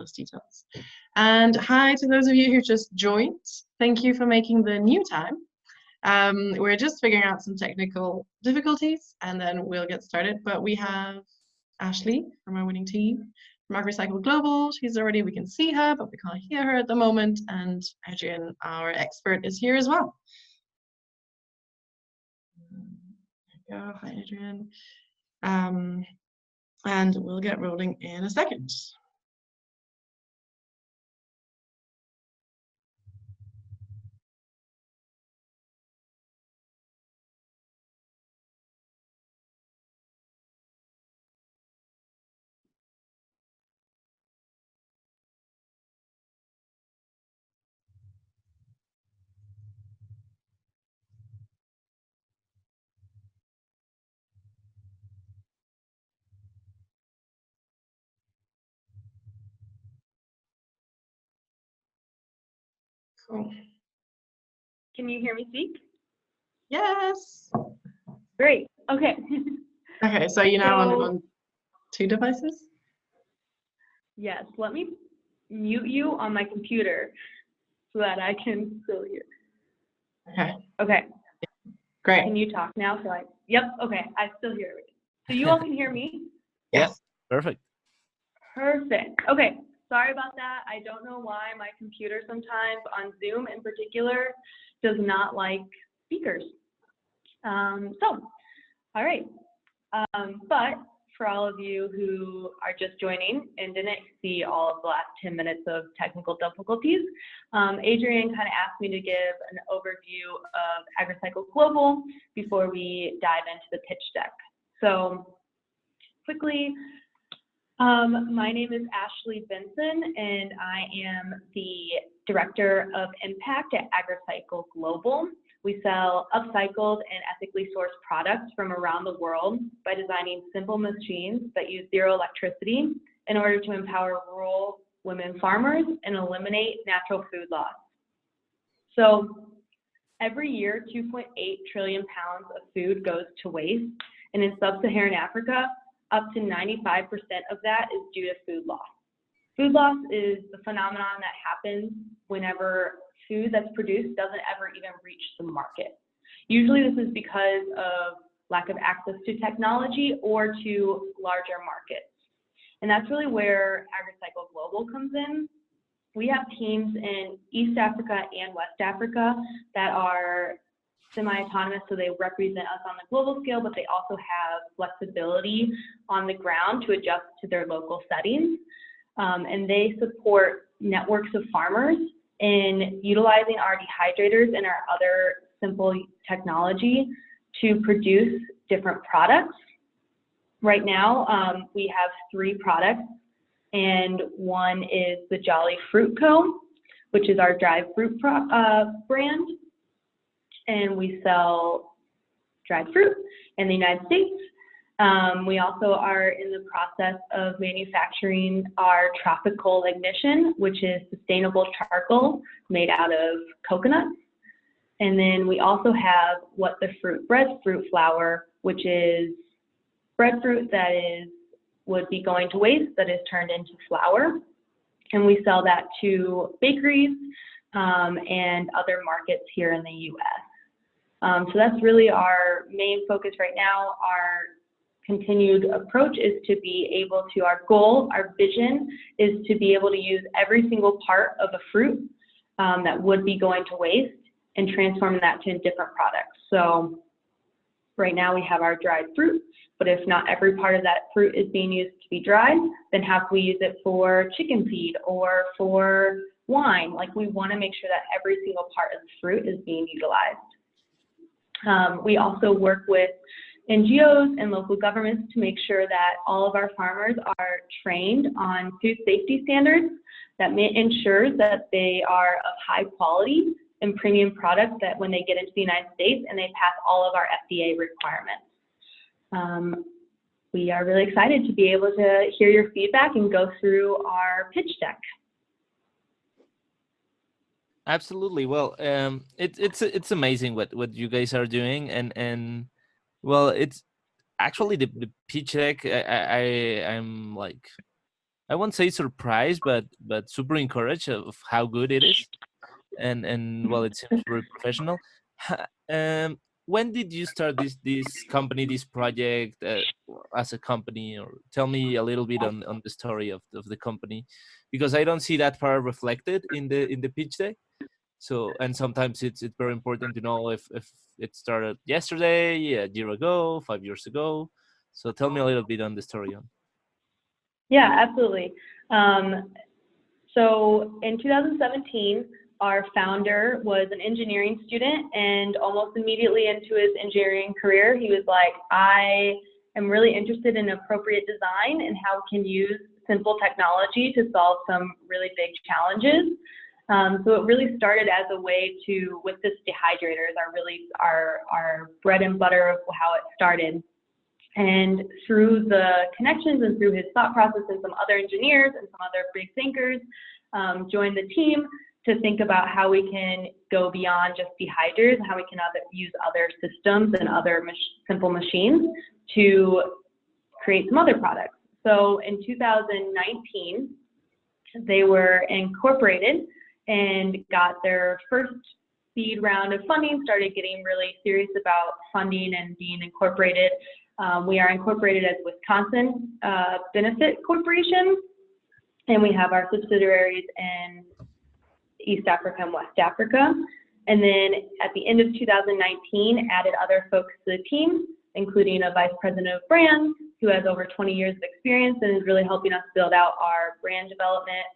those details. And hi to those of you who just joined. Thank you for making the new time. We're just figuring out some technical difficulties and then we'll get started. But we have Ashley from our winning team from Agricycle Global. She's already, we can see her, but we can't hear her at the moment. And Adrián, our expert, is here as well. There you go. Hi, Adrián. And we'll get rolling in a second. Cool. Can you hear me speak? Yes. Great. Okay. Okay, so you're now on 2 devices? Yes. Let me mute you on my computer so that I can still hear. Okay. Okay. Great. Can you talk now? Yep. Okay. I still hear it. So you all can hear me? Yes. Perfect. Perfect. Okay. Sorry about that. I don't know why my computer sometimes on Zoom in particular does not like speakers. All right. But for all of you who are just joining and didn't see all of the last 10 minutes of technical difficulties, Adrián kind of asked me to give an overview of Agricycle Global before we dive into the pitch deck. So quickly, my name is Ashley Benson, and I am the Director of Impact at Agricycle Global. We sell upcycled and ethically sourced products from around the world by designing simple machines that use zero electricity in order to empower rural women farmers and eliminate natural food loss. So every year, 2.8 trillion pounds of food goes to waste, and in sub-Saharan Africa, up to 95% of that is due to food loss. Food loss is the phenomenon that happens whenever food that's produced doesn't ever even reach the market. Usually this is because of lack of access to technology or to larger markets. And that's really where Agricycle Global comes in. We have teams in East Africa and West Africa that are semi-autonomous, so they represent us on the global scale, but they also have flexibility on the ground to adjust to their local settings. And they support networks of farmers in utilizing our dehydrators and our other simple technology to produce different products. Right now, we have 3 products, and one is the Jolly Fruit Co., which is our dried fruit brand. And we sell dried fruit in the United States. We also are in the process of manufacturing our Tropical Ignition, which is sustainable charcoal made out of coconuts. And then we also have What the Fruit breadfruit flour, which is breadfruit that would be going to waste that is turned into flour. And we sell that to bakeries and other markets here in the US. So that's really our main focus right now. Our continued approach is to be able to, our goal, our vision is to be able to use every single part of a fruit that would be going to waste and transform that to different products. So right now we have our dried fruit, but if not every part of that fruit is being used to be dried, then how can we use it for chicken feed or for wine? Like, we want to make sure that every single part of the fruit is being utilized. We also work with NGOs and local governments to make sure that all of our farmers are trained on food safety standards that ensures that they are of high quality and premium products that when they get into the United States and they pass all of our FDA requirements. We are really excited to be able to hear your feedback and go through our pitch deck. Absolutely. Well, it's amazing what you guys are doing, and well, it's actually the pitch deck. I'm like I won't say surprised, but super encouraged of how good it is, and well, it seems very professional. When did you start this company, this project, as a company, or tell me a little bit on the story of the company, because I don't see that part reflected in the pitch deck. So, and sometimes it's very important to know if it started yesterday, a year ago, 5 years ago. So tell me a little bit on the story on. Yeah, absolutely. So in 2017, our founder was an engineering student, and almost immediately into his engineering career, he was like, I am really interested in appropriate design and how we can use simple technology to solve some really big challenges. So it really started as a way to, with this dehydrators, our bread and butter of how it started. And through the connections and through his thought process and some other engineers and some other big thinkers joined the team to think about how we can go beyond just dehydrators and how we can use other systems and other simple machines to create some other products. So in 2019, they were incorporated and got their first seed round of funding, started getting really serious about funding and being incorporated. We are incorporated as Wisconsin Benefit Corporation, and we have our subsidiaries in East Africa and West Africa. And then at the end of 2019, added other folks to the team, including a vice president of brand who has over 20 years of experience and is really helping us build out our brand development.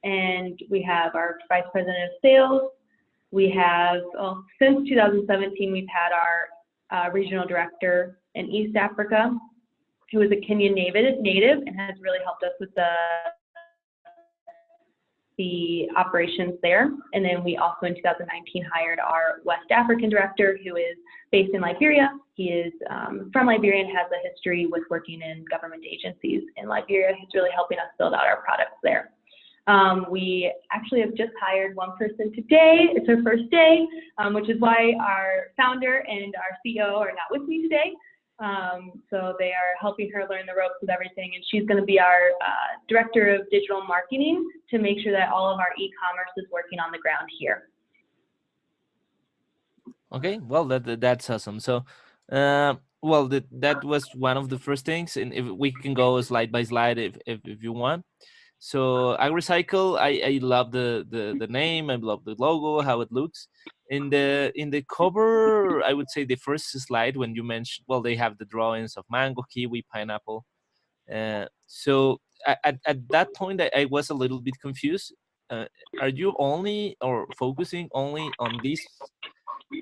And we have our vice president of sales. We have, since 2017, we've had our regional director in East Africa, who is a Kenyan native and has really helped us with the operations there. And then we also in 2019 hired our West African director, who is based in Liberia. He is from Liberia and has a history with working in government agencies in Liberia. He's really helping us build out our products there. We actually have just hired one person today. It's her first day, which is why our founder and our CEO are not with me today. So they are helping her learn the ropes with everything, and she's going to be our director of digital marketing to make sure that all of our e-commerce is working on the ground here. Okay, well, that's awesome. So, well, that was one of the first things, and if we can go slide by slide if you want. So Agricycle, I love the name, I love the logo, how it looks. In the cover, I would say the first slide when you mentioned, well, they have the drawings of mango, kiwi, pineapple. So at that point, I was a little bit confused. Are you only or focusing only on these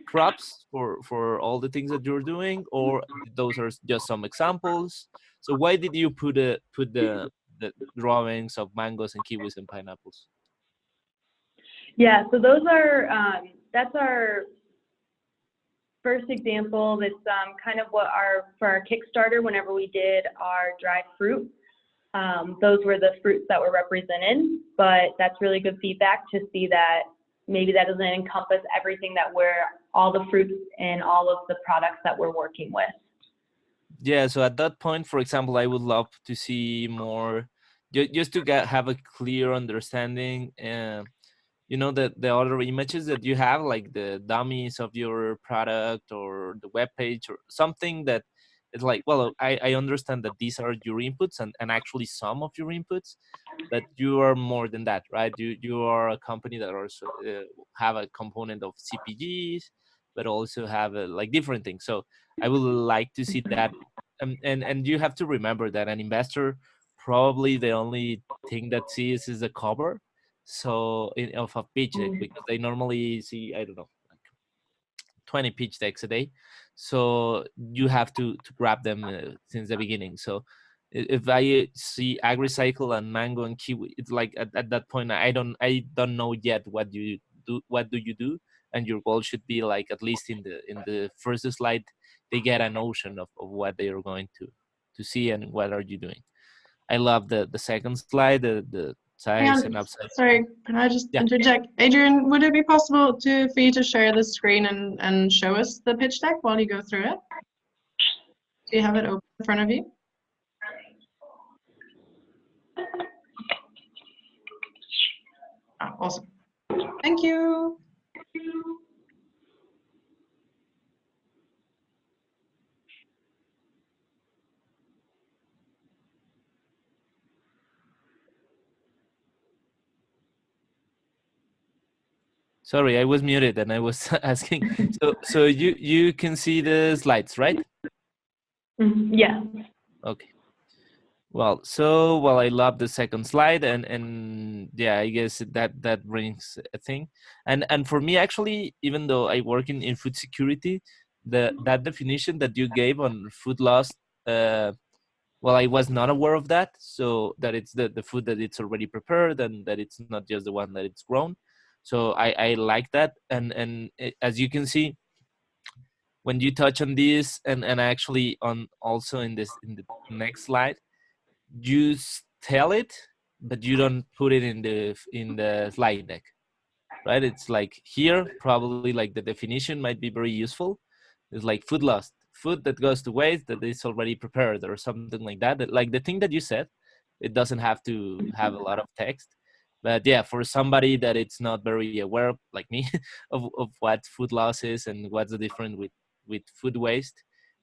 crops for all the things that you're doing, or those are just some examples? So why did you put the drawings of mangoes and kiwis and pineapples? Yeah, so those are that's our first example. That's kind of what for our Kickstarter, whenever we did our dried fruit, those were the fruits that were represented. But that's really good feedback to see that maybe that doesn't encompass everything that all the fruits and all of the products that we're working with. Yeah, so at that point, for example, I would love to see more, just to have a clear understanding. You know, the other images that you have, like the dummies of your product or the web page or something that it's like, well, I understand that these are your inputs and actually some of your inputs, but you are more than that, right? You are a company that also have a component of CPGs, but also have like different things. So I would like to see that. And you have to remember that an investor, probably the only thing that sees is the cover, so of a pitch deck, because they normally see, I don't know, like 20 pitch decks a day, so you have to grab them since the beginning. So if I see Agricycle and mango and kiwi, it's like at that point I don't know yet what you do, what do you do, and your goal should be like, at least in the first slide, they get a notion of what they are going to see and what are you doing. I love the second slide, the size and upside. Sorry, can I just Yeah. interject? Adrian, would it be possible for you to share the screen and show us the pitch deck while you go through it? Do you have it open in front of you? Awesome. Thank you. Sorry, I was muted and I was asking. So you can see the slides, right? Yeah. Okay. Well, I love the second slide, and yeah, I guess that brings a thing, and for me actually, even though I work in food security, that definition that you gave on food loss, well, I was not aware of that. So that it's the food that it's already prepared and that it's not just the one that it's grown. So I like that, and as you can see, when you touch on this, and actually on also in the next slide, you tell it, but you don't put it in the slide deck, right? It's like here, probably like the definition might be very useful. It's like food lost, food that goes to waste that is already prepared or something like that. Like the thing that you said, it doesn't have to have a lot of text. But yeah, for somebody that it's not very aware, like me, of what food loss is and what's the difference with food waste,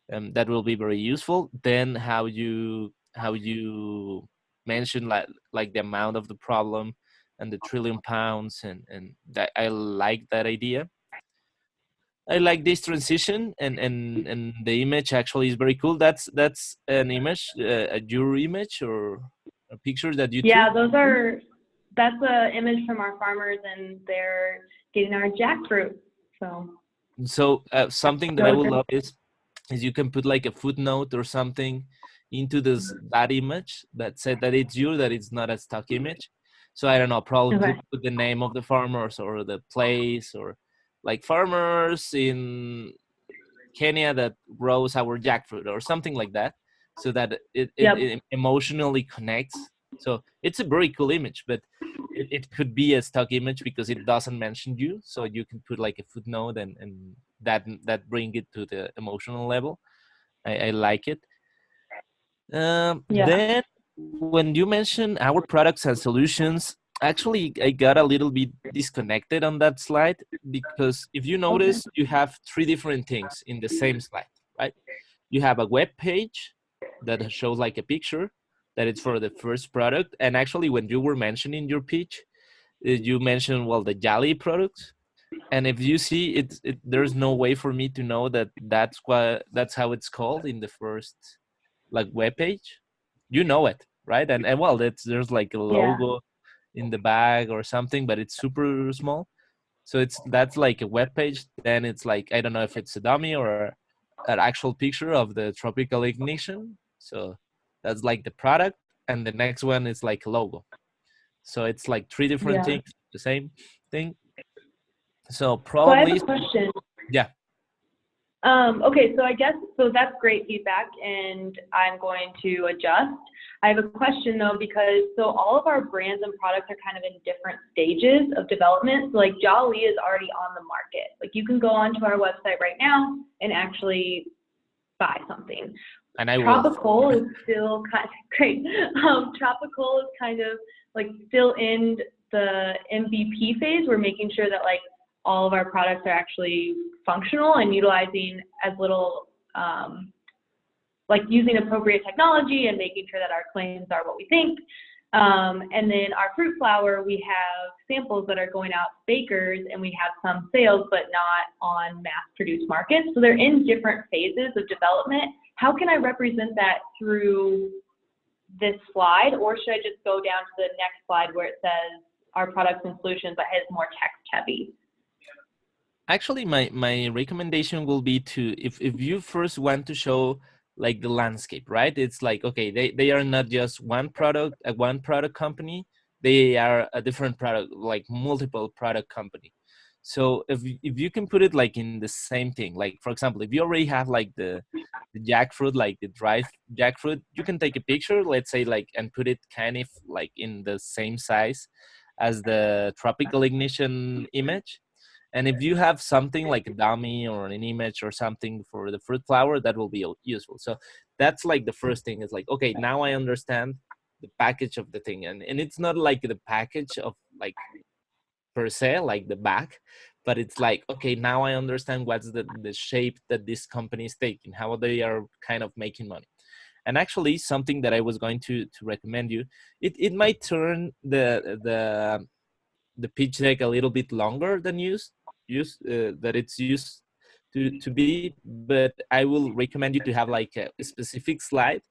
that will be very useful. Then how you mention like the amount of the problem and the trillion pounds, and that I like that idea. I like this transition, and the image actually is very cool. That's an image, your image or a picture that you Yeah, took. that's an image from our farmers, and they're getting our jackfruit. So something that I would love is you can put like a footnote or something into that image that said that it's you, that it's not a stock image. So I don't know, probably Okay. put the name of the farmers or the place, or like farmers in Kenya that grows our jackfruit or something like that, so that it emotionally connects. So it's a very cool image, but it could be a stock image because it doesn't mention you. So you can put like a footnote, and that bring it to the emotional level. I like it. Then when you mention our products and solutions, actually I got a little bit disconnected on that slide, because if you notice, you have three different things in the same slide, right? You have a web page that shows like a picture that it's for the first product. And actually, when you were mentioning your pitch, you mentioned, well, the Jolly products. And if you see there's no way for me to know that's how it's called in the first like web page. You know it, right? And well, there's like a logo in the bag or something, but it's super small. So that's like a web page. Then it's like, I don't know if it's a dummy or an actual picture of the tropical ignition. So that's like the product, and the next one is like a logo. So it's like three different things, the same thing. So So I have probably, a question. yeah. Okay, so I guess, so that's great feedback, and I'm going to adjust. I have a question though, because so all of our brands and products are kind of in different stages of development. So like Jolly is already on the market. Like you can go onto our website right now and actually buy something. And I Tropical is still kind of great. Tropical is kind of like still in the MVP phase. We're making sure that like all of our products are actually functional and utilizing as little, like using appropriate technology and making sure that our claims are what we think. And then our fruit flour, we have samples that are going out to bakers, and we have some sales, but not on mass-produced markets. So they're in different phases of development. How can I represent that through this slide, or should I just go down to the next slide where it says our products and solutions, but has more text heavy? Actually, my recommendation will be to, if you first want to show like the landscape, right? It's like, okay, they are not just one product company, they are a different product, like multiple product company. So if you can put it like in the same thing, like for example, if you already have like the jackfruit, like the dried jackfruit, you can take a picture, let's say, like, and put it kind of like in the same size as the tropical ignition image. And if you have something like a dummy or an image or something for the fruit flour, that will be useful. So that's like the first thing, is like, okay, now I understand the package of the thing. And it's not like the package of like per se, like the bag, but it's like, okay, now I understand what's the shape that this company is taking, how they are kind of making money. And actually, something that I was going to recommend you, it might turn the pitch deck a little bit longer than that it's used to be, but I will recommend you to have like a specific slide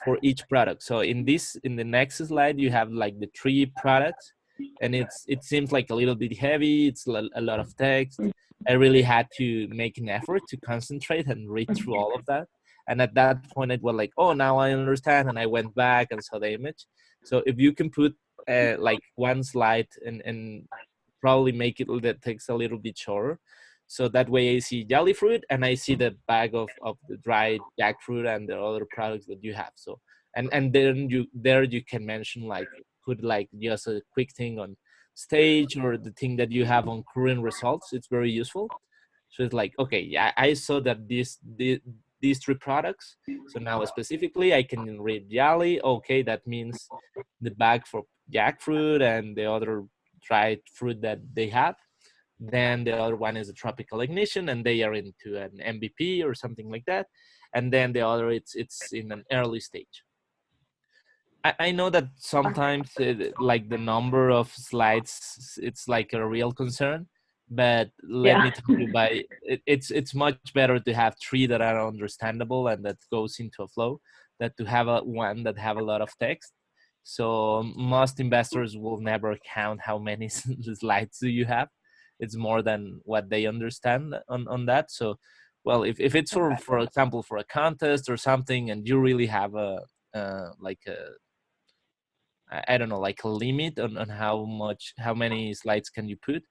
for each product. So in the next slide, you have like the 3 products, and it seems like a little bit heavy. It's a lot of text. I really had to make an effort to concentrate and read through all of that. And at that point, it was like, oh, now I understand. And I went back and saw the image. So if you can put like one slide and probably make it that takes a little bit shorter. So that way I see jelly fruit and I see the bag of the dried jackfruit and the other products that you have. So and then you can mention like put like just a quick thing on stage or the thing that you have on current results. It's very useful. So it's like, okay, yeah, I saw that these 3 products. So now specifically I can read jelly. Okay, that means the bag for jackfruit and the other dried fruit that they have. Then the other one is a tropical ignition, and they are into an MVP or something like that. And then the other, it's in an early stage. I know that sometimes like the number of slides, it's like a real concern. But let me tell you, it's much better to have 3 that are understandable and that goes into a flow than to have one that have a lot of text. So most investors will never count how many slides do you have. It's more than what they understand on that. So, well, if it's for example, for a contest or something, and you really have a like a, I don't know, like a limit on how many slides can you put,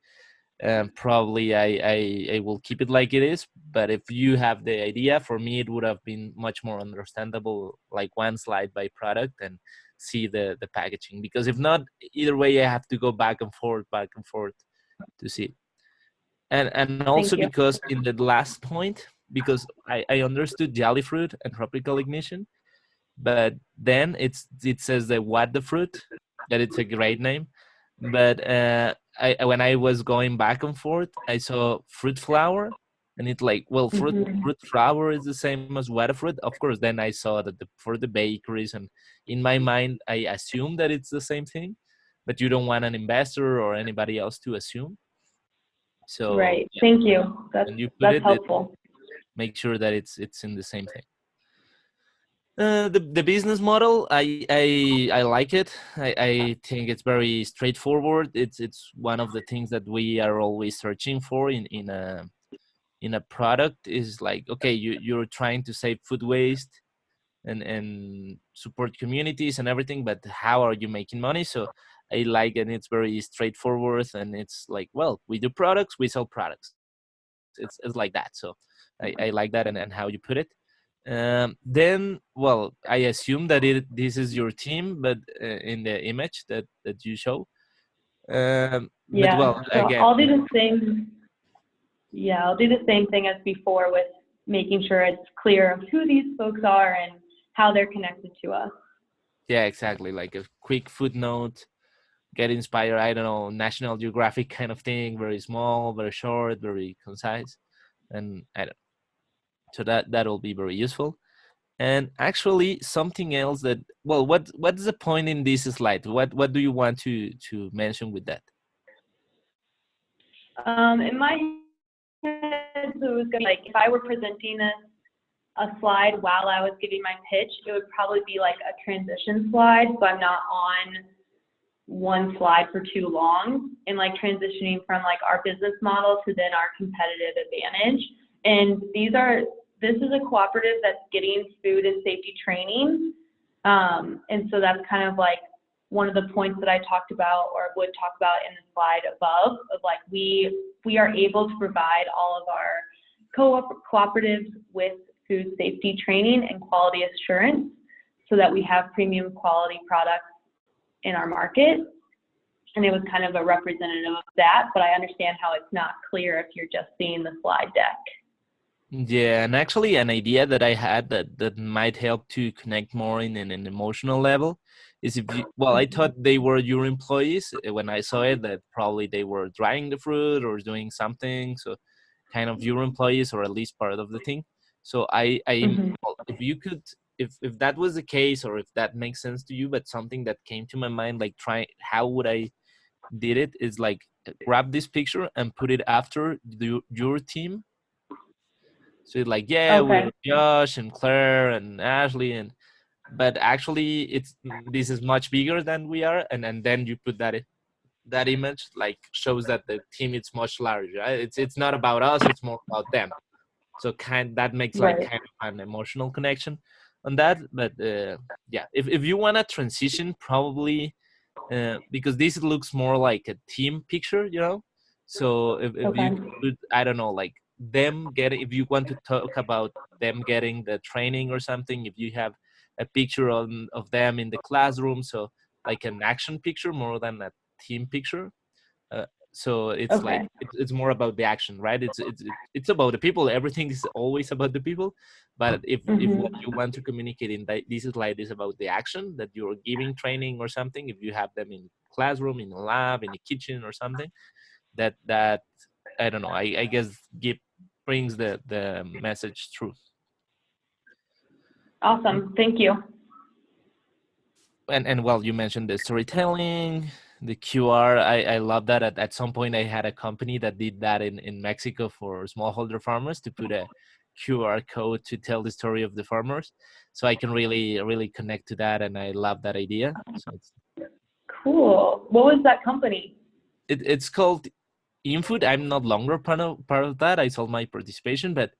probably I will keep it like it is. But if you have the idea, for me it would have been much more understandable, like 1 slide by product and see the packaging, because if not, either way I have to go back and forth to see. And also because in the last point, because I understood jelly fruit and tropical ignition, but then it says the what the fruit, that it's a great name. But when I was going back and forth, I saw fruit flower, and it's like, well, fruit flower is the same as what fruit. Of course, then I saw that for the bakeries, and in my mind, I assumed that it's the same thing, but you don't want an investor or anybody else to assume. So right. Yeah. Thank you. That's helpful. Make sure that it's in the same thing. The business model, I like it. I think it's very straightforward. It's one of the things that we are always searching for in a product. Is like, okay, you're trying to save food waste and support communities and everything, but how are you making money? So I like, and it's very straightforward, and it's like, well, we do products, we sell products. It's like that. So I like that and how you put it. Then, well, I assume that this is your team, but in the image that you show. Yeah. But well, so again, I'll do the same. Yeah, I'll do the same thing as before with making sure it's clear of who these folks are and how they're connected to us. Yeah, exactly. Like a quick footnote, get inspired. I don't know, National Geographic kind of thing. Very small, very short, very concise, and I don't. So that'll be very useful. And actually, something else that, well, what's the point in this slide? What do you want to mention with that? In my head, so it was gonna be like, if I were presenting a slide while I was giving my pitch, it would probably be like a transition slide, so I'm not on one slide for too long, and like transitioning from like our business model to then our competitive advantage. And this is a cooperative that's getting food and safety training. And so that's kind of like one of the points that I talked about or would talk about in the slide above, of like we are able to provide all of our cooperatives with food safety training and quality assurance so that we have premium quality products in our market. And it was kind of a representative of that, but I understand how it's not clear if you're just seeing the slide deck. Yeah, and actually an idea that I had that might help to connect more in an emotional level is if you, well, I thought they were your employees when I saw it, that probably they were drying the fruit or doing something, so kind of your employees or at least part of the thing. So Mhm. well, if you could, if that was the case or if that makes sense to you, but something that came to my mind, like try how would I did it is like grab this picture and put it after your team. So it's like, yeah, Okay. we're Josh and Claire and Ashley, and but actually it's this is much bigger than we are, and then you put that image like shows that the team is much larger. Right? It's not about us; it's more about them. So that makes like Right. kind of an emotional connection on that. But yeah, if you want to transition, probably because this looks more like a team picture, you know. So if Okay. you could, I don't know, like them getting, if you want to talk about them getting the training or something, if you have a picture of them in the classroom, so like an action picture more than a team picture. uh, so it's like Okay. it's more about the action, right? It's about the people. Everything is always about the people, but if what Mhm. you want to communicate in this slide is about the action that you're giving training or something, if you have them in classroom, in a lab, in a kitchen or something, that I don't know, I guess give brings the message through. Awesome. Thank you. And well, you mentioned the storytelling, the QR. I love that. At some point I had a company that did that in Mexico for smallholder farmers, to put a QR code to tell the story of the farmers. So I can really connect to that, and I love that idea. So Cool. What was that company? it's called Infood. I'm not longer part of that. I sold my participation, but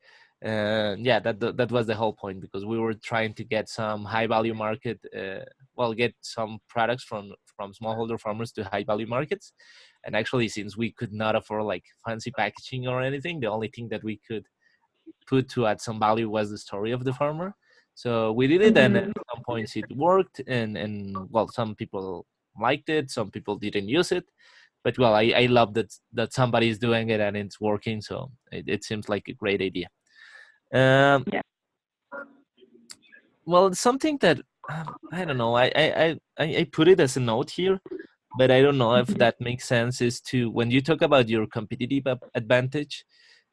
yeah, that was the whole point, because we were trying to get some high value market, well, get some products from smallholder farmers to high value markets. And actually, since we could not afford like fancy packaging or anything, the only thing that we could put to add some value was the story of the farmer. So we did it, and at Mhm. some points it worked, and well, some people liked it, some people didn't use it, but well, I love that somebody is doing it and it's working, so it seems like a great idea. um Yeah. well, it's something that I don't know, I put it as a note here, but I don't know if Mhm. that makes sense, is to, when you talk about your competitive advantage,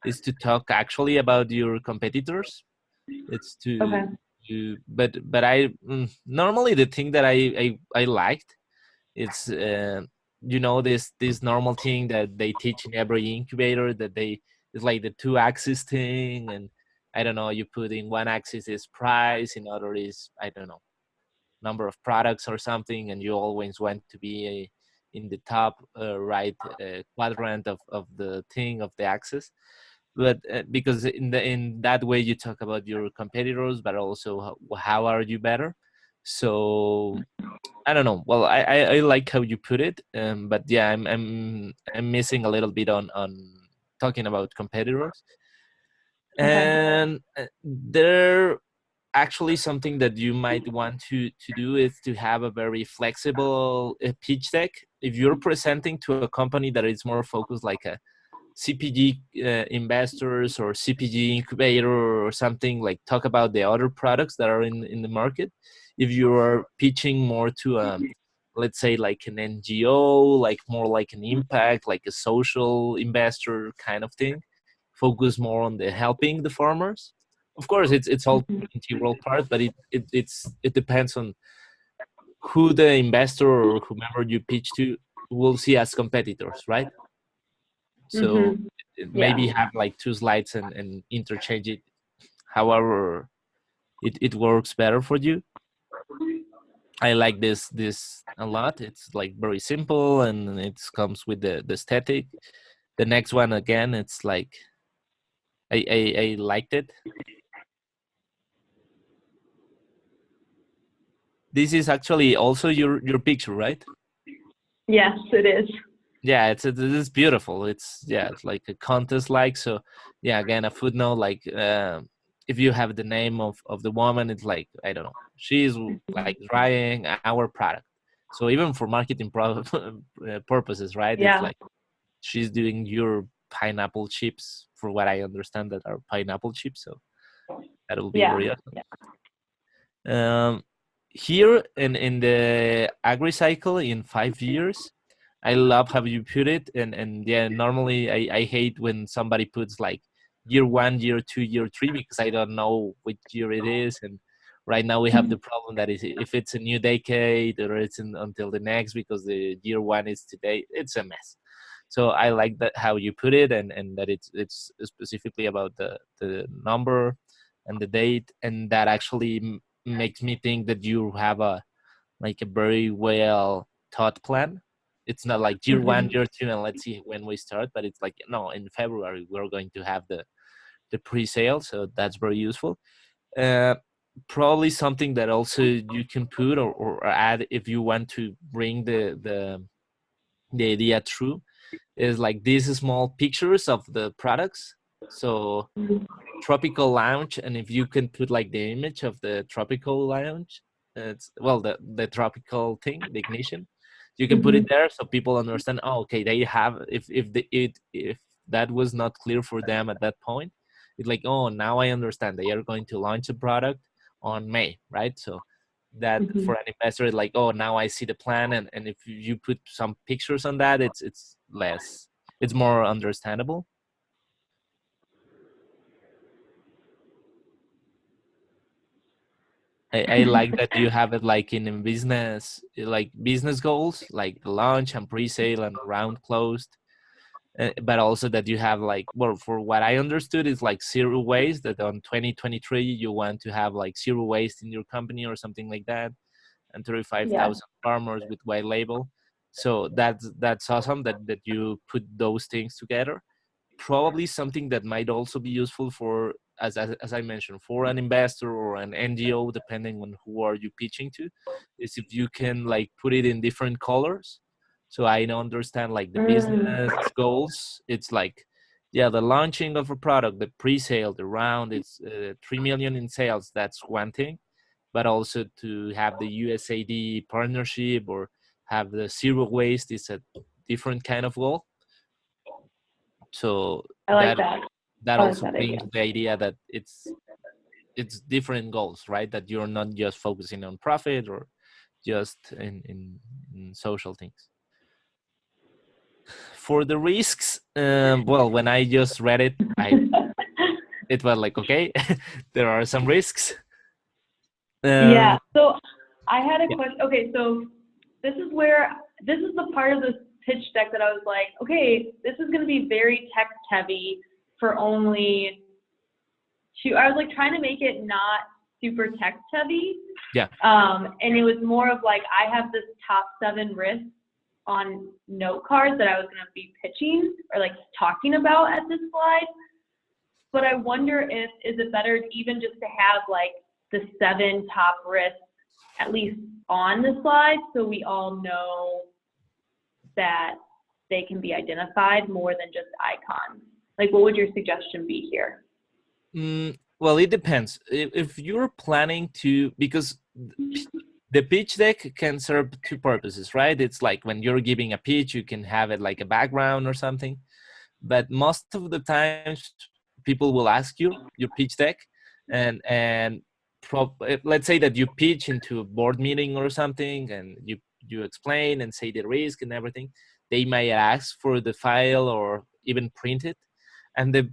is to talk actually about your competitors. It's Okay. but I normally the thing that I liked, it's you know, this normal thing that they teach in every incubator, that they, it's like the two axis thing, and I don't know, you put in one axis is price, in other is, I don't know, number of products or something, and you always want to be in the top right quadrant of the thing of the axis. But because in that way you talk about your competitors, but also how are you better. So I don't know. Well, I like how you put it, but yeah, I'm missing a little bit on talking about competitors. Okay. And there actually something that you might want to do is to have a very flexible pitch deck. If you're presenting to a company that is more focused like a CPG investors or CPG incubator or something, like talk about the other products that are in the market. If you are pitching more to let's say like an NGO, like more like an impact, like a social investor kind of thing, focus more on the helping the farmers. Of course, it's all Mhm. integral part, but it depends on who the investor or whomever you pitch to will see as competitors, right? So Mhm. Yeah. maybe have like two slides and interchange it however it works better for you. I like this a lot. It's like very simple, and it comes with the aesthetic. The next one again, it's like I liked it. This is actually also your picture, right? Yes, it is. Yeah, it's beautiful. It's, yeah, it's like a contest like. So yeah, again, a footnote like if you have the name of the woman, it's like, I don't know, she's like trying our product. So even for marketing purposes, right, it's Yeah. like she's doing your pineapple chips for what I understand, that are pineapple chips. So that will be Yeah. very awesome. Here in the Agricycle in 5 years, I love how you put it, and yeah, normally I hate when somebody puts like year 1, year 2, year 3, because I don't know which year it is. And right now we have the problem that is, if it's a new decade or it's until the next, because the year 1 is today, it's a mess. So I like that how you put it, and that it's specifically about the number and the date, and that actually makes me think that you have a very well thought plan. It's not like year 1, year 2, and let's see when we start, but it's like, no, in February we're going to have the pre-sale. So that's very useful. uh, Probably something that also you can put or add if you want to bring the idea true, is like these small pictures of the products. So tropical lounge, and if you can put like the image of the tropical lounge, it's well, the tropical thing, the ignition, you can put it there so people understand, oh, okay, they have, if that was not clear for them at that point, it's like, oh, now I understand they are going to launch a product on May, right? So that for an investor is like, oh, now I see the plan. And if you put some pictures on that, it's more understandable. I like that you have it like in business, like business goals, like the launch and pre-sale and round closed. But also that you have like, well, for what I understood is like zero waste, that on 2023 you want to have like zero waste in your company or something like that, and 35,000 farmers with white label. So that's awesome that you put those things together. Probably something that might also be useful for, as I mentioned, for an investor or an NGO, depending on who are you pitching to, is if you can like put it in different colors. So I understand like the business goals. It's like, yeah, the launching of a product, the pre-sale, the round, it's 3 million in sales. That's one thing, but also to have the USAID partnership or have the zero waste is a different kind of goal. So I like that. that I like also that brings idea. the idea that it's different goals, right? That you're not just focusing on profit or just in social things. For the risks, well, when I just read it, it was like, okay, there are some risks. Yeah. So I had a Yeah. question. Okay, so this is the part of this pitch deck that I was like, okay, this is going to be very text heavy for only two. I was like trying to make it not super text heavy. Yeah. And it was more of like, I have this top 7 risks on note cards that I was going to be pitching or like talking about at this slide. But I wonder is it better even just to have like the 7 top risks at least on the slide, so we all know that they can be identified more than just icons? Like, what would your suggestion be here? Well, it depends. If you're planning to, because the pitch deck can serve 2 purposes, right? It's like when you're giving a pitch, you can have it like a background or something. But most of the times, people will ask you your pitch deck, and let's say that you pitch into a board meeting or something, and you explain and say the risk and everything. They might ask for the file or even print it, and the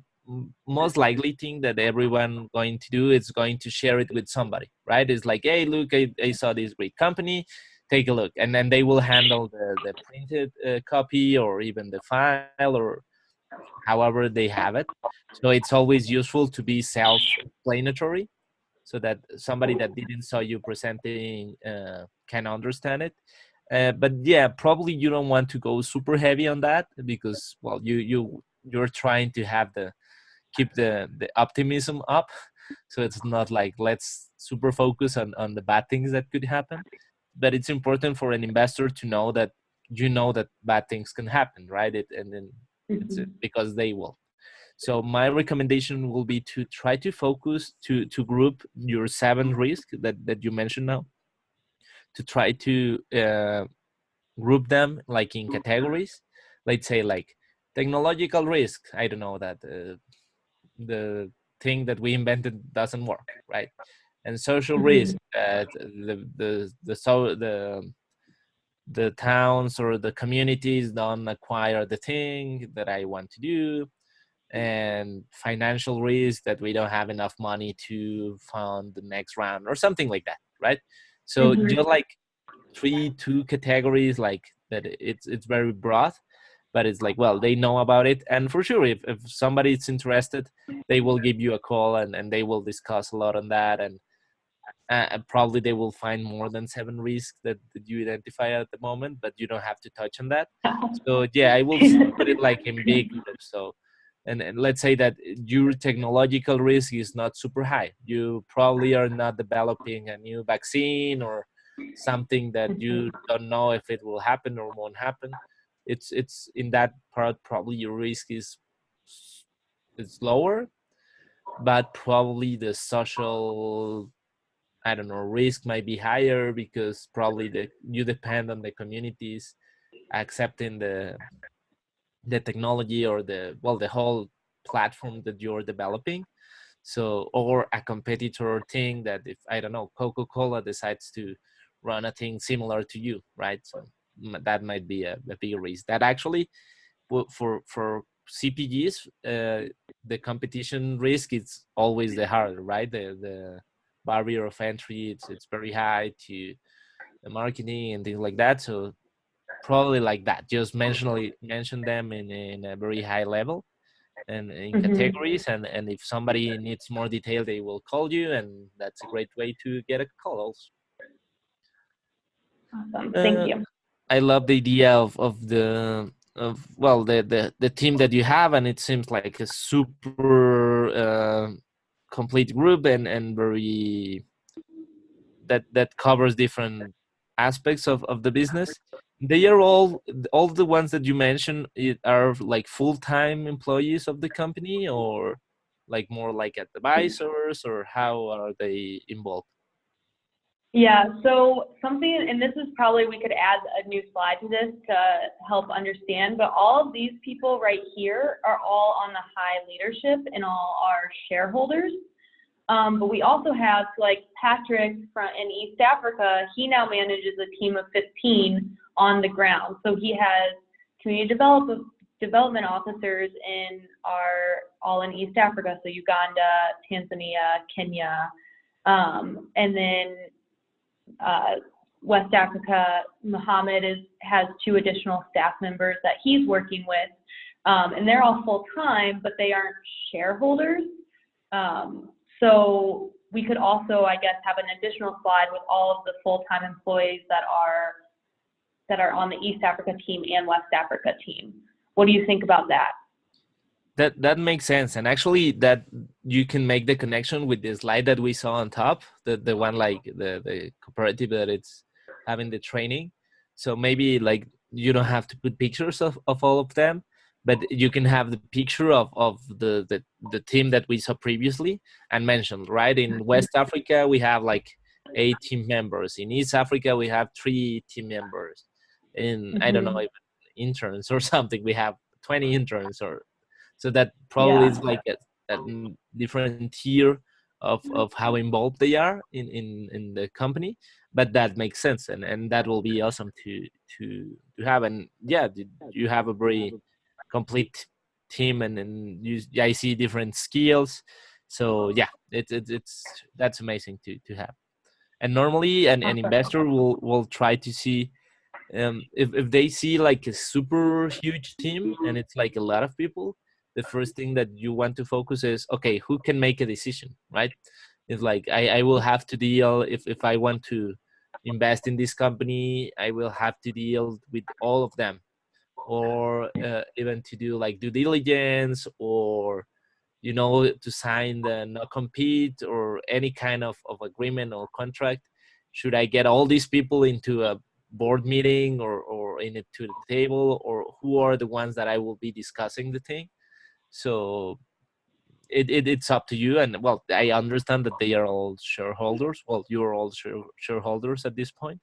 most likely thing that everyone going to do is going to share it with somebody, right? It's like, hey, look, I saw this great company, take a look. And then they will handle the printed copy or even the file or however they have it. So it's always useful to be self-explanatory so that somebody that didn't saw you presenting can understand it. But yeah, probably you don't want to go super heavy on that because, well, you're trying to have keep the optimism up. So it's not like let's super focus on the bad things that could happen. But it's important for an investor to know that that bad things can happen, right? And then it's because they will. So my recommendation will be to try to focus to group your 7 risks that you mentioned now, to try to group them like in categories. Let's say like technological risk. I don't know that the thing that we invented doesn't work, right? And social risk, that the towns or the communities don't acquire the thing that I want to do, and financial risk, that we don't have enough money to fund the next round or something like that, right? So just like two categories, like that. It's very broad, but it's like, well, they know about it, and for sure, if somebody is interested, they will give you a call, and they will discuss a lot on that, and probably they will find more than 7 risks that you identify at the moment, but you don't have to touch on that. So yeah, I will put it like in big groups. So and let's say that your technological risk is not super high. You probably are not developing a new vaccine or something that you don't know if it will happen or won't happen. It's in that part, probably your risk is lower, but probably the social, I don't know, risk might be higher, because probably you depend on the communities accepting the technology, or the whole platform that you're developing. So, or a competitor thing, that if, I don't know, Coca-Cola decides to run a thing similar to you, right? So that might be a bigger risk. That actually, for CPGs, the competition risk is always the harder, right? The barrier of entry, it's very high to the marketing and things like that. So probably like that, just mention them in a very high level and in categories, and if somebody needs more detail, they will call you, and that's a great way to get a call also. Awesome. Thank you. I love the idea of the team that you have, and it seems like a super complete group, and very that covers different aspects of the business. They are all the ones that you mentioned are like full-time employees of the company, or like more like advisors, or how are they involved? Yeah, so something, and this is probably, we could add a new slide to this to help understand, but all of these people right here are all on the high leadership and all are shareholders. But we also have, like Patrick in East Africa, he now manages a team of 15 on the ground. So he has community development officers all in East Africa, so Uganda, Tanzania, Kenya, and then West Africa, Mohammed has 2 additional staff members that he's working with, and they're all full-time, but they aren't shareholders. So we could also, I guess, have an additional slide with all of the full-time employees that are on the East Africa team and West Africa team. What do you think about that? That makes sense, and actually that you can make the connection with the slide that we saw on top, the one like the cooperative that it's having the training. So maybe like you don't have to put pictures of all of them, but you can have the picture of the team that we saw previously and mentioned, right? In West Africa we have like 8 team members. In East Africa we have 3 team members. In I don't know, even interns or something, we have 20 interns, or so that probably is like a different tier of how involved they are in the company, but that makes sense, and that will be awesome to have. And yeah, you have a very complete team, and I see different skills. So yeah, it's that's amazing to have. And normally an investor will try to see if they see like a super huge team and it's like a lot of people, the first thing that you want to focus is, okay, who can make a decision, right? It's like I will have to deal, if I want to invest in this company, I will have to deal with all of them, or even to do like due diligence, or to sign the no compete or any kind of agreement or contract. Should I get all these people into a board meeting or in it to the table, or who are the ones that I will be discussing the thing? So it's up to you. And well, I understand that they are all shareholders. Well, you're all shareholders at this point.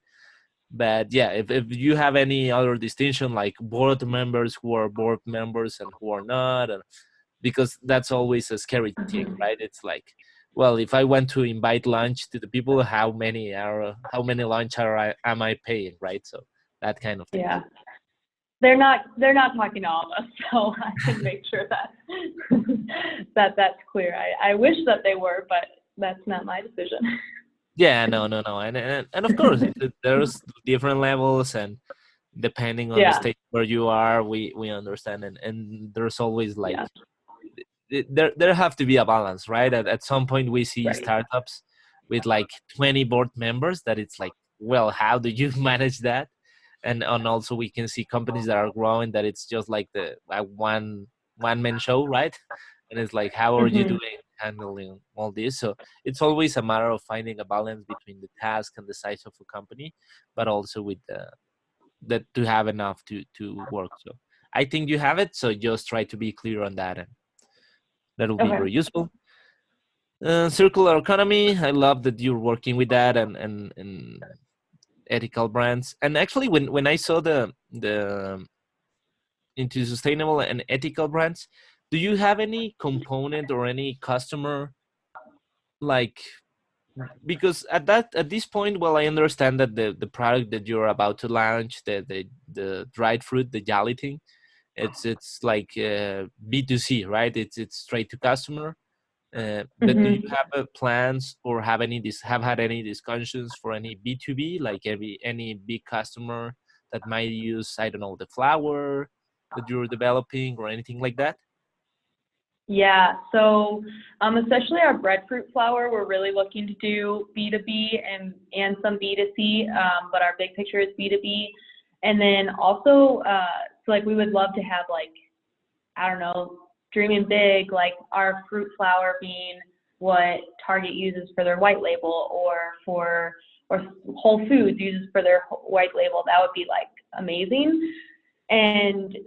But yeah, if you have any other distinction, like board members who are board members and who are not, because that's always a scary thing, right? It's like, well, if I want to invite lunch to the people, how many lunch am I paying, right? So that kind of thing. Yeah. They're not talking to all of us, so I can make sure that that's clear. I wish that they were, but that's not my decision. Yeah, no, and of course there's different levels, and depending on the Yeah. state where you are, we understand, and there's always like Yeah. there have to be a balance, right? At some point we see Right. startups with like 20 board members that it's like, well, how do you manage that? And also we can see companies that are growing that it's just like the one man show, right? And it's like, how are you doing handling all this? So it's always a matter of finding a balance between the task and the size of a company, but also with that to have enough to work. So I think you have it, so just try to be clear on that, and that will be very useful. Circular economy, I love that you're working with that, and ethical brands. And actually when I saw the into sustainable and ethical brands, do you have any component or any customer, like, because at this point, well, I understand that the product that you're about to launch, the dried fruit, the jelly thing, it's like B2C, right? It's straight to customer. But do you have plans or have had any discussions for any B2B, like any big customer that might use, I don't know, the flour that you're developing or anything like that? Yeah, so especially our breadfruit flour, we're really looking to do B2B and some B2C, but our big picture is B2B. And then also, so like we would love to have, like, I don't know, dreaming big, like our fruit flour being what Target uses for their white label, or Whole Foods uses for their white label. That would be like amazing. And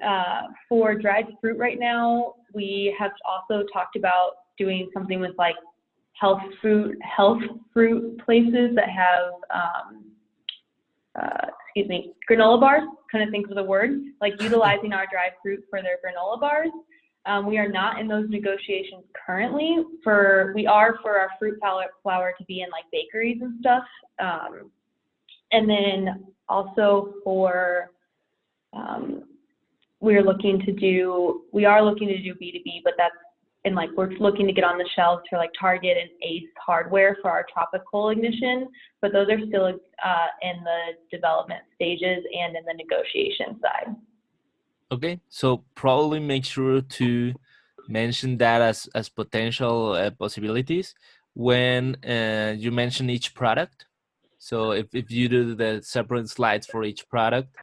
for dried fruit right now, we have also talked about doing something with like health fruit places that have granola bars. Couldn't think of the word. Like utilizing our dried fruit for their granola bars. We are not in those negotiations currently. We are for our fruit flour to be in like bakeries and stuff. And then also for we are looking to do B2B, but that's in like, we're looking to get on the shelves for like Target and Ace Hardware for our tropical ignition, but those are still in the development stages and in the negotiation side. Okay, so probably make sure to mention that as potential possibilities when you mention each product. So if you do the separate slides for each product,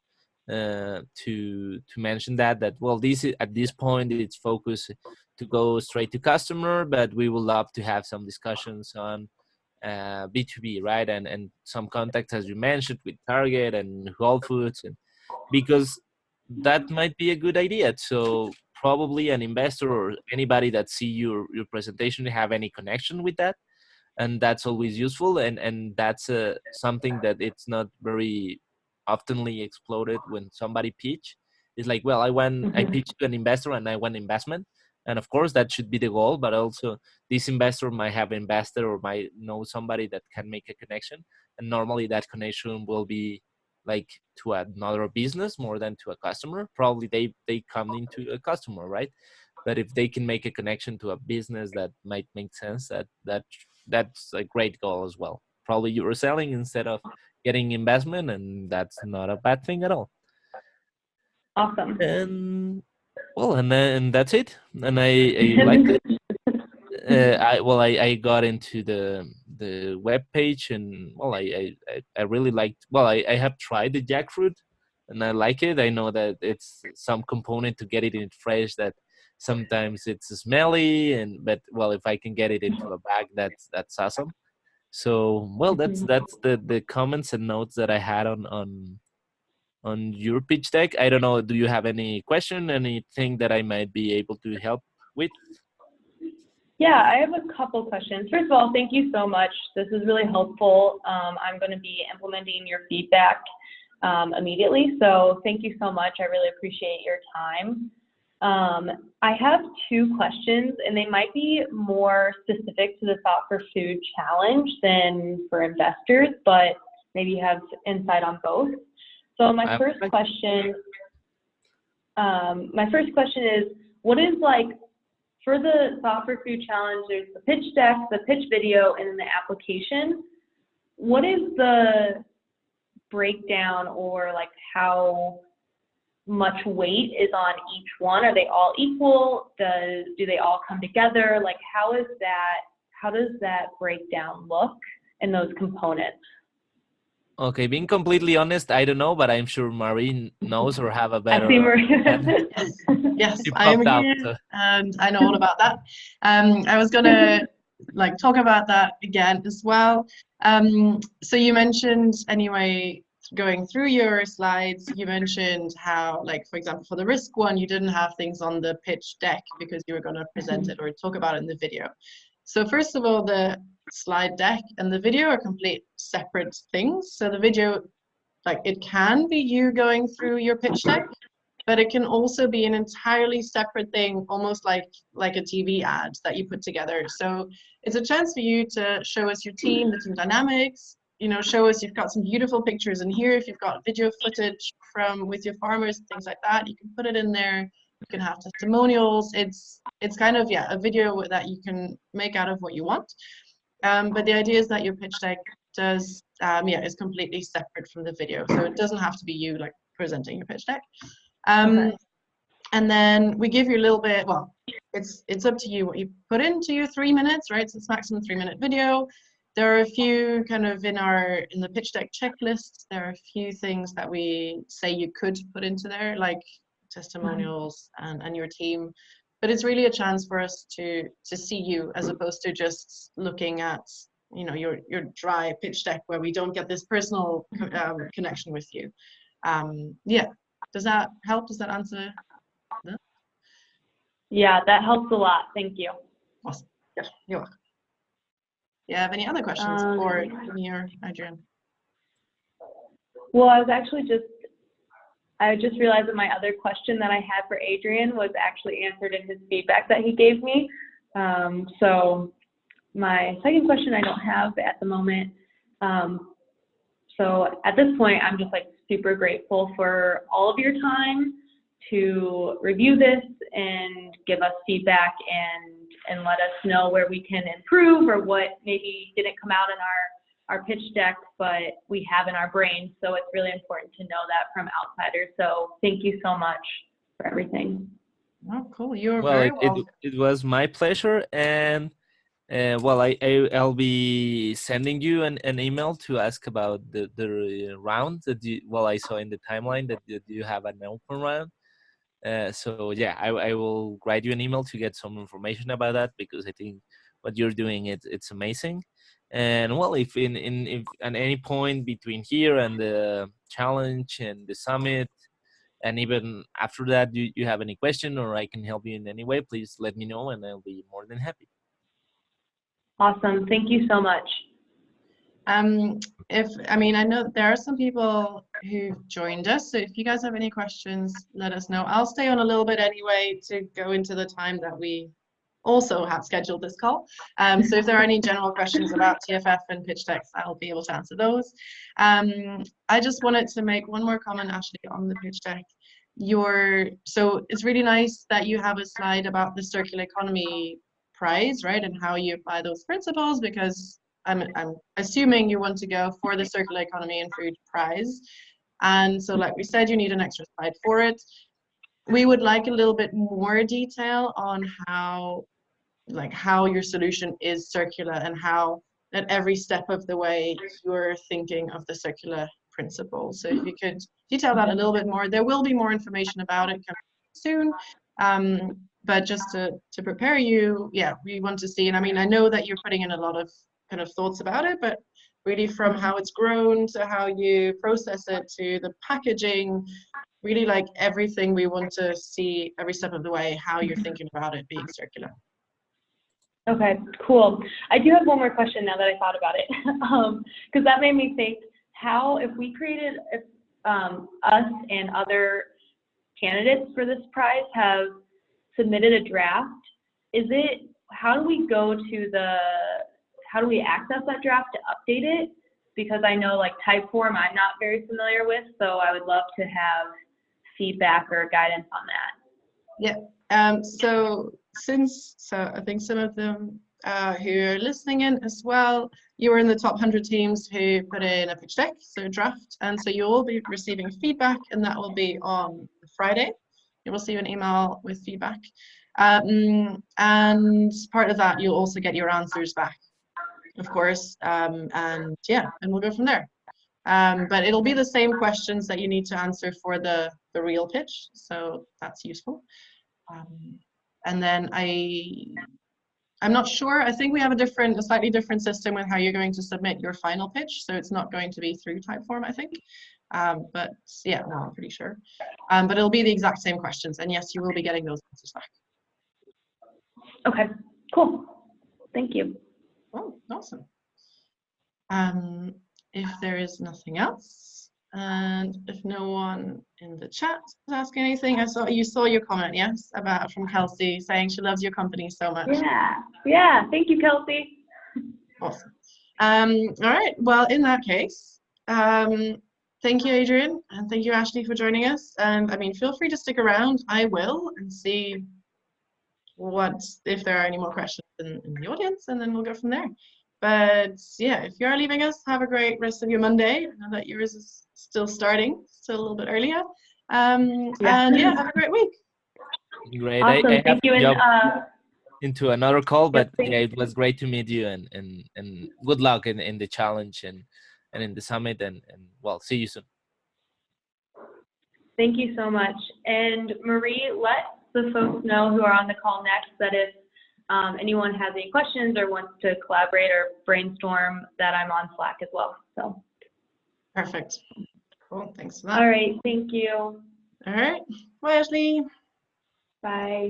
to mention that well, at this point it's focused to go straight to customer, but we would love to have some discussions on B2B, right? And some contacts, as you mentioned, with Target and Whole Foods, and because that might be a good idea. So probably an investor or anybody that see your presentation have any connection with that, and that's always useful. And that's something that it's not very oftenly exploded when somebody pitch. It's like, well, I pitch to an investor and I want investment, and of course that should be the goal, but also this investor might have invested or might know somebody that can make a connection, and normally that connection will be like to another business more than to a customer. Probably they come into a customer, right? But if they can make a connection to a business that might make sense, that's a great goal as well. Probably you were selling instead of getting investment, and that's not a bad thing at all. Awesome. And well, and that's it. And I liked it. I got into the web page, and well, I really liked. Well, I have tried the jackfruit, and I like it. I know that it's some component to get it in fresh that sometimes it's smelly, but well, if I can get it into a bag, that's awesome. So well, that's the comments and notes that I had on your pitch deck. I don't know. Do you have any question, anything that I might be able to help with? Yeah, I have a couple questions. First of all, thank you so much. This is really helpful. I'm going to be implementing your feedback immediately. So thank you so much. I really appreciate your time. I have 2 questions, and they might be more specific to the Thought for Food challenge than for investors, but maybe you have insight on both. So my first question is, what is like, for the Thought for Food challenge, there's the pitch deck, the pitch video, and then the application. What is the breakdown, or like how much weight is on each one? Are they all equal? Do they all come together? Like, how does that breakdown look in those components? Okay, being completely honest, I don't know, but I'm sure Marie knows or have a better. I see Marie. Yes, You I am popped out, here, so. and I know all about that. I was gonna like talk about that again as well. So you mentioned anyway, going through your slides, you mentioned how, like, for example, for the risk one, you didn't have things on the pitch deck because you were going to present it or talk about it in the video. So first of all, the slide deck and the video are complete separate things. So the video, like, it can be you going through your pitch deck, but it can also be an entirely separate thing, almost like a TV ad that you put together. So it's a chance for you to show us your team, the team dynamics, you know, show us you've got some beautiful pictures in here. If you've got video footage with your farmers, things like that, you can put it in there. You can have testimonials. It's kind of, yeah, a video that you can make out of what you want. But the idea is that your pitch deck is completely separate from the video. So it doesn't have to be you like presenting your pitch deck. Okay. And then we give you a little bit, well, it's up to you what you put into your 3 minutes, right? So it's maximum 3-minute video. There are a few kind of in the pitch deck checklist, there are a few things that we say you could put into there, like testimonials and your team. But it's really a chance for us to see you, as opposed to just looking at, you know, your dry pitch deck where we don't get this personal connection with you. Yeah. Does that help? Does that answer that? Yeah, that helps a lot. Thank you. Awesome. Yeah, you're welcome. You have any other questions for me or Adrian? Well, I just realized that my other question that I had for Adrian was actually answered in his feedback that he gave me. So my second question I don't have at the moment. So at this point, I'm just like super grateful for all of your time to review this and give us feedback and let us know where we can improve or what maybe didn't come out in our pitch deck, but we have in our brain. So it's really important to know that from outsiders. So thank you so much for everything. Oh, cool. You're very welcome. It was my pleasure. And well, I'll be sending you an email to ask about the round that I saw in the timeline that you have an open round. So yeah, I will write you an email to get some information about that, because I think what you're doing, it's amazing. And well, if at any point between here and the challenge and the summit, and even after that, you have any question or I can help you in any way, please let me know and I'll be more than happy. Awesome. Thank you so much. I know there are some people who've joined us, so if you guys have any questions, let us know. I'll stay on a little bit anyway to go into the time that we also have scheduled this call. So if there are any general questions about TFF and pitch decks, I'll be able to answer those. I just wanted to make one more comment actually on the pitch deck. So it's really nice that you have a slide about the circular economy prize, right, and how you apply those principles, because I'm assuming you want to go for the circular economy and food prize. And so like we said, you need an extra slide for it. We would like a little bit more detail on how your solution is circular and how at every step of the way you're thinking of the circular principle. So if you could detail that a little bit more, there will be more information about it coming soon. But just to prepare you, yeah, we want to see, and I know that you're putting in a lot of kind of thoughts about it, but really from how it's grown to how you process it to the packaging, really like everything, we want to see every step of the way how you're thinking about it being circular. Okay, cool. I do have one more question now that I thought about it, because that made me think, if we created, us and other candidates for this prize have submitted a draft, how do we access that draft to update it? Because I know like Typeform I'm not very familiar with, so I would love to have feedback or guidance on that. Yeah. So I think some of them who are listening in as well, you were in the top 100 teams who put in a pitch deck, so draft, and so you'll all be receiving feedback, and that will be on Friday. You will see an email with feedback, and part of that you'll also get your answers back, of course, and we'll go from there. But it'll be the same questions that you need to answer for the real pitch, so that's useful. And then I'm not sure. I think we have a slightly different system with how you're going to submit your final pitch, so it's not going to be through Typeform, I think. But yeah, no, I'm pretty sure. But it'll be the exact same questions, and yes, you will be getting those answers back. Okay, cool. Thank you. Oh, awesome. If there is nothing else, and if no one in the chat is asking anything, you saw your comment, yes, from Kelsey saying she loves your company so much. Yeah. Thank you, Kelsey. Awesome. All right. Well, in that case, thank you, Adrian, and thank you, Ashley, for joining us. And I mean, feel free to stick around. I will, and see if there are any more questions in the audience, and then we'll go from there. But yeah, if you are leaving us, have a great rest of your Monday. I know that yours is still starting, still a little bit earlier. And yeah, have a great week. Great. Awesome. I have Thank you. to jump into another call, but yes, yeah, it was great to meet you, and good luck in the challenge and in the summit, and well, see you soon. Thank you so much. And Marie, let the folks know who are on the call next that if anyone has any questions or wants to collaborate or brainstorm, that I'm on Slack as well. So perfect. Cool. Thanks for that. All right. Thank you. All right. Bye, Ashley. Bye.